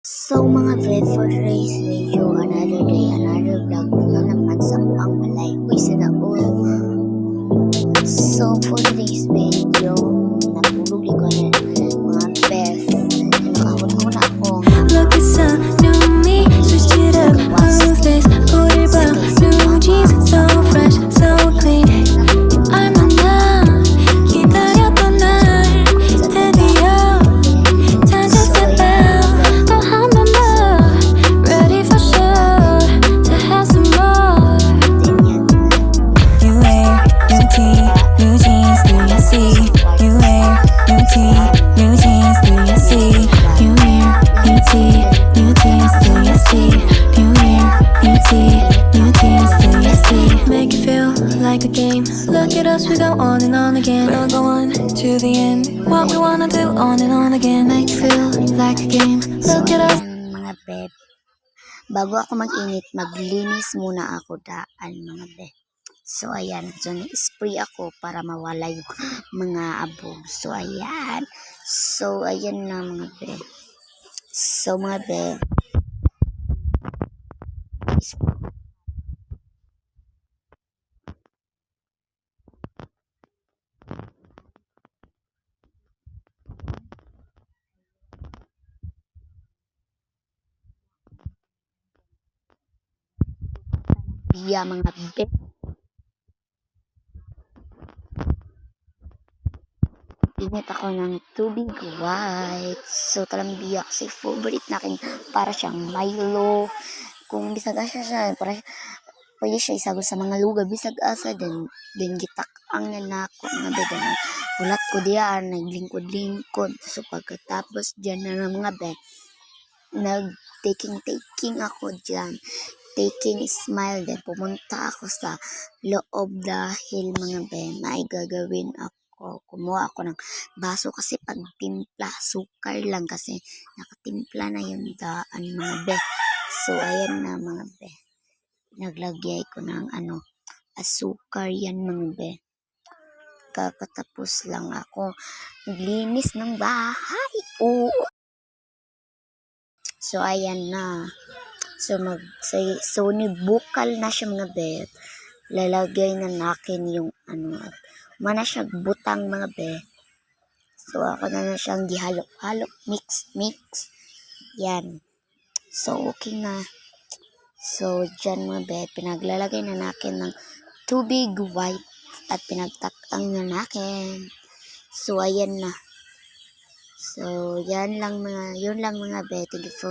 So mga vet, for today's video, another day, another vlog na naman sa ang balay. Uy, sana all. So for today's video, natulog ko na mga vet. Nakahon-hon ako. Look at some new me, switched it up, blue face, booty brown, new jeans, so fresh, so clean. I'm enough, 기다렸던 날 드디어 time to step out. 또 한 번 더, ready for sure to have some more. You wear new tee, new jeans, do you see? You wear new tee, new jeans, do you see? You wear new tee, new jeans, do you see? You wear new tee, new jeans, do you see? Make it feel like a game. Look at us, we go on and on again. We'll go on to the end. What we wanna do on and on again. Make it feel like a game. Look at us. Mga beb, bago ako mag-init, maglinis muna ako daan mga beb. So ayan, so spray ako para mawala yung mga abog. So ayan. So ayan na mga beb. So mga beb, biya mga beb. Init ako ng tubig white. So talang biya kasi favorite na akin. Para siyang Milo. Kung bisag asa siya, para pwede siya isagol sa mga lugar. Bisag asa din gitak ang nanako mga bed. Ulat ko diyan, naglingkod-lingkod. So pagkatapos dyan na ng mga bed, nag-taking ako dyan. Taking smile din. Pumunta ako sa loob dahil mga bed, may gagawin ako. Kumuha ako ng baso kasi pagtimpla, sukar lang kasi nakatimpla na yung daan mga be. So ayan na mga be. Naglagay ko ng asukar yan mga be. Kakatapos lang ako naglinis ng bahay. Oo. So ayan na. So nibukal na siya mga be. Lalagay na nakin yung mana siya butang mga be. So ako na siyang gihalo-halo, mix. Yan. So okay na. So dyan mga be, pinaglalagay na nakin ng tubig white at pinagtakang na nakin. So ayan na. So yun lang mga be. Thank you for